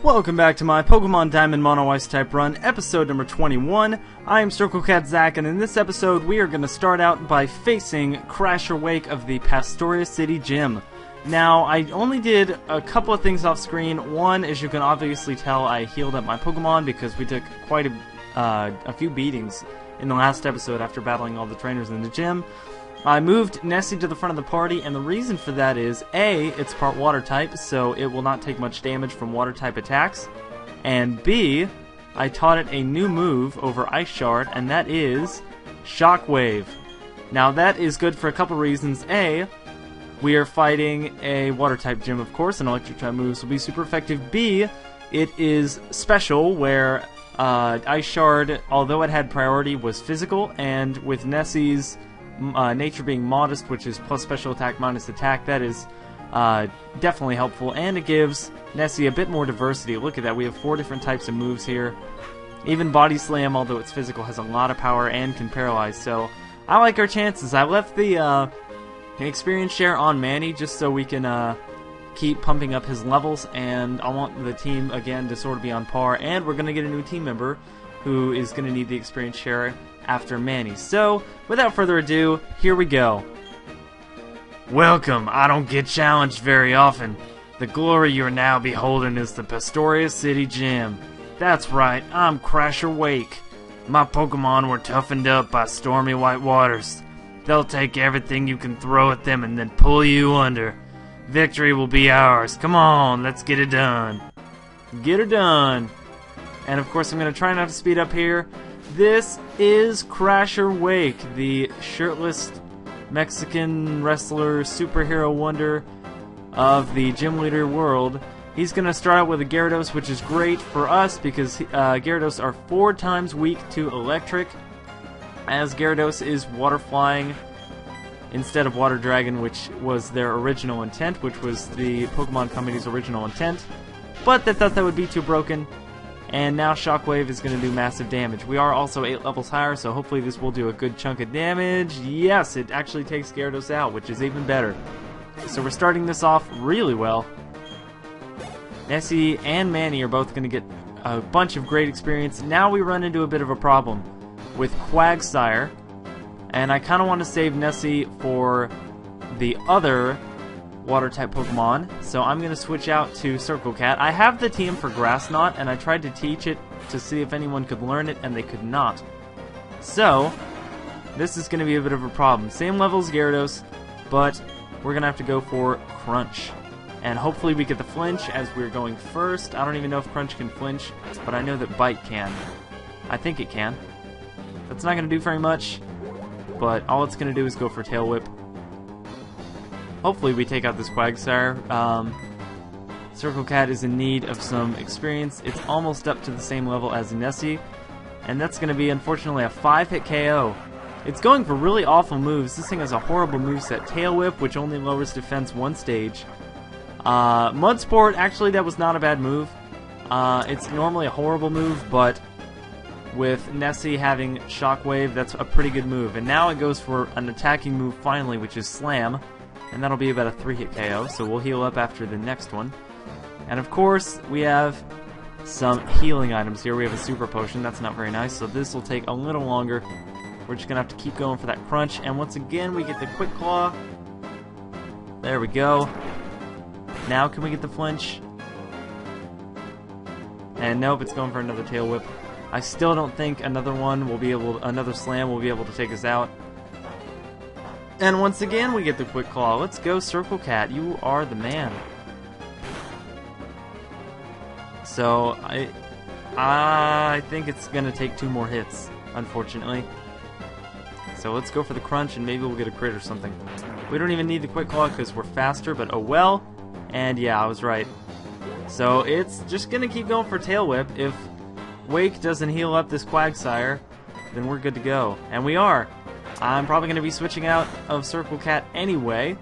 Welcome back to my Pokemon Diamond Mono Ice type run, episode number 21. I am circlecatzach, and in this episode we are going to start out by facing Crasher Wake of the Pastoria City Gym. Now, I only did a couple of things off screen. One, as you can obviously tell, I healed up my Pokemon because we took quite a few beatings in the last episode after battling all the trainers in the gym. I moved Nessie to the front of the party, and the reason for that is, A, it's part water type, so it will not take much damage from water type attacks, and B, I taught it a new move over Ice Shard, and that is Shockwave. Now that is good for a couple reasons. A, we are fighting a water type gym, of course, and electric type moves will be super effective. B, it is special, where Ice Shard, although it had priority, was physical, and with Nessie's nature being modest, which is plus special attack minus attack, that is definitely helpful, and it gives Nessie a bit more diversity. Look at that, we have 4 different types of moves here. Even Body Slam, although it's physical, has a lot of power and can paralyze, so I like our chances. I left the experience share on Manny just so we can keep pumping up his levels, and I want the team again to sort of be on par, and we're going to get a new team member who is going to need the experience share after Manny. So, without further ado, here we go. Welcome. I don't get challenged very often. The glory you are now beholding is the Pastoria City Gym. That's right, I'm Crasher Wake. My Pokemon were toughened up by stormy white waters. They'll take everything you can throw at them and then pull you under. Victory will be ours. Come on, let's get it done. Get her done. And of course I'm going to try not to speed up here. This is Crasher Wake, the shirtless Mexican wrestler superhero wonder of the gym leader world. He's going to start out with a Gyarados, which is great for us because Gyarados are 4 times weak to electric, as Gyarados is water flying instead of water dragon, which was their original intent, which was the Pokemon Company's original intent, but they thought that would be too broken. And now Shockwave is going to do massive damage. We are also 8 levels higher, so hopefully this will do a good chunk of damage. Yes, it actually takes Gyarados out, which is even better. So we're starting this off really well. Nessie and Manny are both going to get a bunch of great experience. Now we run into a bit of a problem with Quagsire, and I kind of want to save Nessie for the other water-type Pokemon, so I'm going to switch out to Circlecat. I have the TM for Grass Knot, and I tried to teach it to see if anyone could learn it, and they could not. So, this is going to be a bit of a problem. Same level as Gyarados, but we're going to have to go for Crunch. And hopefully we get the flinch as we're going first. I don't even know if Crunch can flinch, but I know that Bite can. I think it can. That's not going to do very much, but all it's going to do is go for Tail Whip. Hopefully we take out this Quagsire. Circlecat is in need of some experience. It's almost up to the same level as Nessie, and that's going to be, unfortunately, a 5-hit KO. It's going for really awful moves. This thing has a horrible moveset. Tail Whip, which only lowers defense 1 stage. Mud Sport, actually, that was not a bad move. It's normally a horrible move, but with Nessie having Shockwave, that's a pretty good move. And now it goes for an attacking move finally, which is Slam. And that'll be about a 3-hit KO, so we'll heal up after the next one. And of course, we have some healing items here. We have a Super Potion, that's not very nice, so this will take a little longer. We're just going to have to keep going for that Crunch, and once again, we get the Quick Claw. There we go. Now can we get the flinch? And nope, it's going for another Tail Whip. I still don't think another Slam will be able to take us out. And once again, we get the Quick Claw. Let's go, Circlecat. You are the man. So, I think it's going to take 2 more hits, unfortunately. So let's go for the Crunch, and maybe we'll get a crit or something. We don't even need the Quick Claw because we're faster, but oh well. And yeah, I was right. So it's just going to keep going for Tail Whip. If Wake doesn't heal up this Quagsire, then we're good to go. And we are. I'm probably going to be switching out of Circlecat anyway,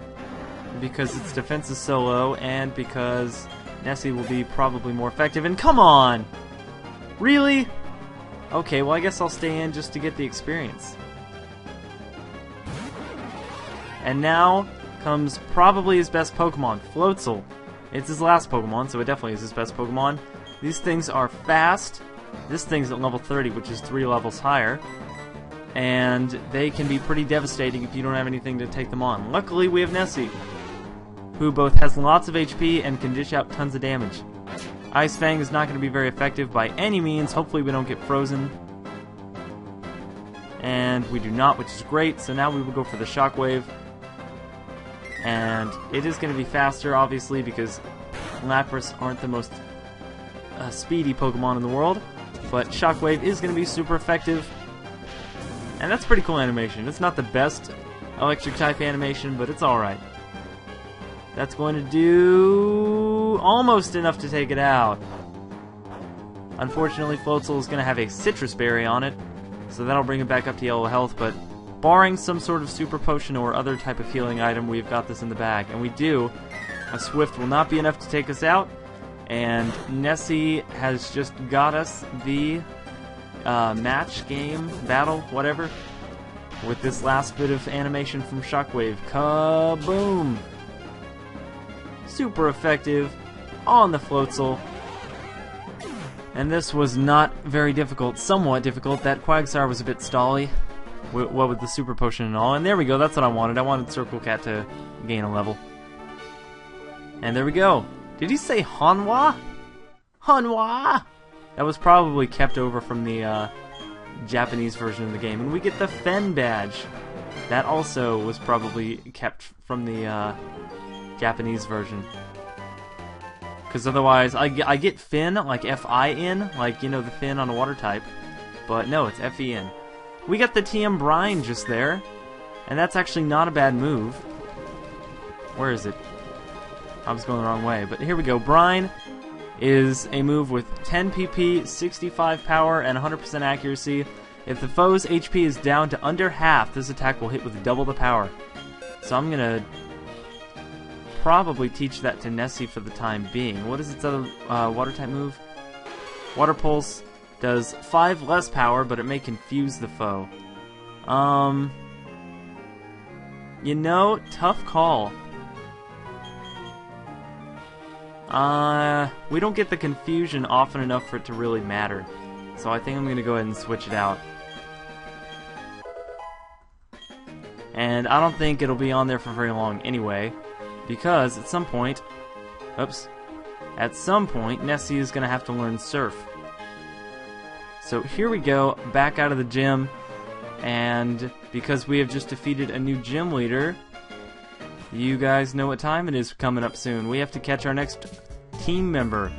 because its defense is so low, and because Nessie will be probably more effective. And come on! Really? Okay, well I guess I'll stay in just to get the experience. And now comes probably his best Pokemon, Floatzel. It's his last Pokemon, so it definitely is his best Pokemon. These things are fast. This thing's at level 30, which is 3 levels higher. And they can be pretty devastating if you don't have anything to take them on. Luckily, we have Nessie, who both has lots of HP and can dish out tons of damage. Ice Fang is not going to be very effective by any means. Hopefully we don't get frozen. And we do not, which is great. So now we will go for the Shockwave. And it is going to be faster, obviously, because Lapras aren't the most speedy Pokemon in the world. But Shockwave is going to be super effective. And that's pretty cool animation. It's not the best electric type animation, but it's alright. That's going to do almost enough to take it out. Unfortunately, Floatzel is going to have a Citrus Berry on it, so that'll bring it back up to yellow health, but barring some sort of super potion or other type of healing item, we've got this in the bag. And we do. A Swift will not be enough to take us out, and Nessie has just got us the match, game, battle, whatever, with this last bit of animation from Shockwave. Kaboom! Super effective on the Floatzel. And this was not very difficult, somewhat difficult. That Quagsire was a bit stally, what with the super potion and all. And there we go, that's what I wanted. I wanted Circle Cat to gain a level. And there we go. Did he say Hanwha? Hanwha! That was probably kept over from the Japanese version of the game. And we get the Fen badge. That also was probably kept from the Japanese version. Because otherwise, I get Fin, like F-I-N, like, you know, the Fin on a water type. But no, it's F-E-N. We got the TM Brine just there. And that's actually not a bad move. Where is it? I was going the wrong way. But here we go. Brine is a move with 10 PP, 65 power, and 100% accuracy. If the foe's HP is down to under half, this attack will hit with double the power. So I'm going to probably teach that to Nessie for the time being. What is its other water type move? Water Pulse does 5 less power, but it may confuse the foe. You know, tough call. We don't get the confusion often enough for it to really matter. So I think I'm going to go ahead and switch it out. And I don't think it'll be on there for very long anyway, because at some point, Nessie is going to have to learn Surf. So here we go, back out of the gym, and because we have just defeated a new gym leader, you guys know what time it is coming up soon. We have to catch our next team member.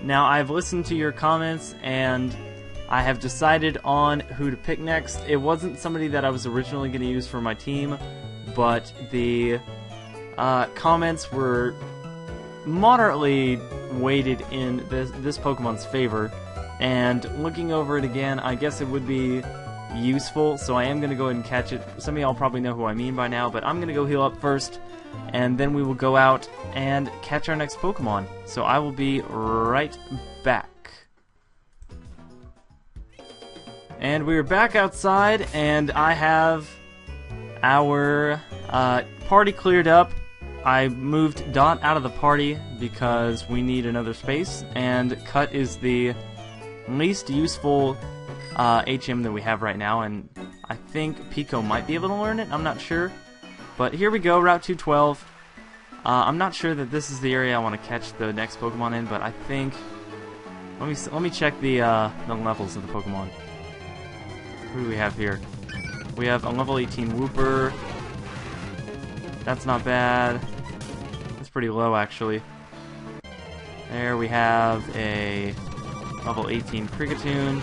Now, I've listened to your comments, and I have decided on who to pick next. It wasn't somebody that I was originally going to use for my team, but the comments were moderately weighted in this Pokemon's favor, and looking over it again, I guess it would be useful, so I am going to go ahead and catch it. Some of y'all probably know who I mean by now, but I'm going to go heal up first, and then we will go out and catch our next Pokemon. So I will be right back. And we are back outside, and I have our party cleared up. I moved Dot out of the party because we need another space, and Cut is the least useful HM that we have right now, and I think Pico might be able to learn it. I'm not sure. But here we go, Route 212. I'm not sure that this is the area I want to catch the next Pokemon in, but I think... Let me check the levels of the Pokemon. Who do we have here? We have a level 18 Wooper. That's not bad. That's pretty low, actually. There we have a level 18 Kricketune.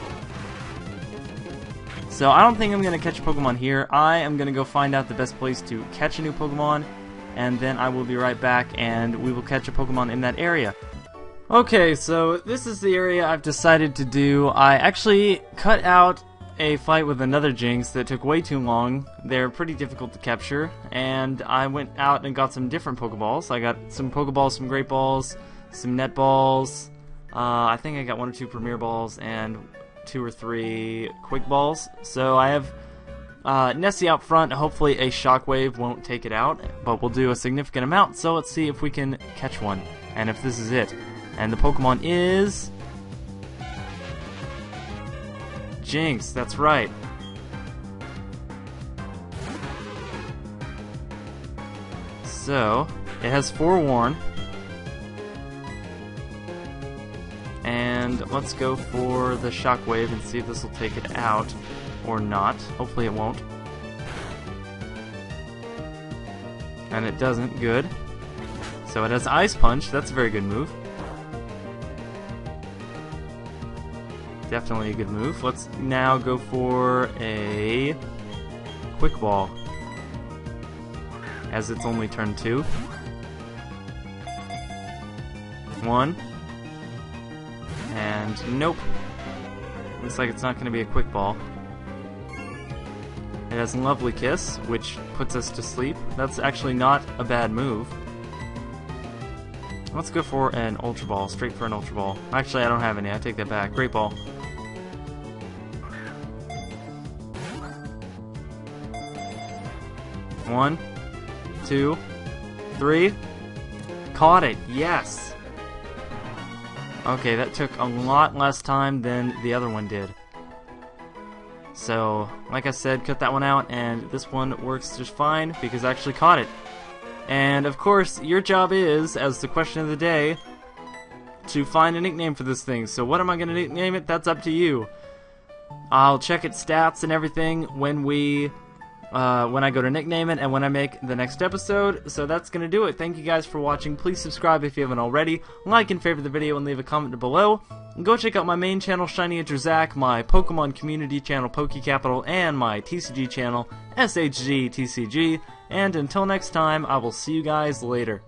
So I don't think I'm going to catch a Pokemon here. I am going to go find out the best place to catch a new Pokemon, and then I will be right back, and we will catch a Pokemon in that area. Okay, so this is the area I've decided to do. I actually cut out a fight with another Jinx that took way too long. They're pretty difficult to capture, and I went out and got some different Pokeballs. I got some Pokeballs, some Great Balls, some Net Balls. I think I got 1 or 2 Premier Balls, and 2 or 3 Quick Balls. So I have Nessie out front. Hopefully a Shockwave won't take it out, but we'll do a significant amount, so let's see if we can catch one. And if this is it. And the Pokemon is... Jinx, that's right. So, it has Forewarn. And let's go for the Shockwave and see if this will take it out or not. Hopefully it won't. And it doesn't. Good. So it has Ice Punch. That's a very good move. Definitely a good move. Let's now go for a Quick Ball, as it's only turn 2. 1. And nope. Looks like it's not going to be a Quick Ball. It has Lovely Kiss, which puts us to sleep. That's actually not a bad move. Let's go for an Ultra Ball, straight for an Ultra Ball. Actually, I don't have any, I take that back. Great Ball. One, 2, 3. Caught it, yes! Okay, that took a lot less time than the other one did. So, like I said, cut that one out, and this one works just fine because I actually caught it. And of course, your job is, as the question of the day, to find a nickname for this thing. So what am I going to nickname it? That's up to you. I'll check its stats and everything when I go to nickname it and when I make the next episode. So that's going to do it. Thank you guys for watching. Please subscribe if you haven't already. Like and favorite the video and leave a comment below. And go check out my main channel, circlecatzach, my Pokemon community channel, PokeCapital, and my TCG channel, SHGTCG. And until next time, I will see you guys later.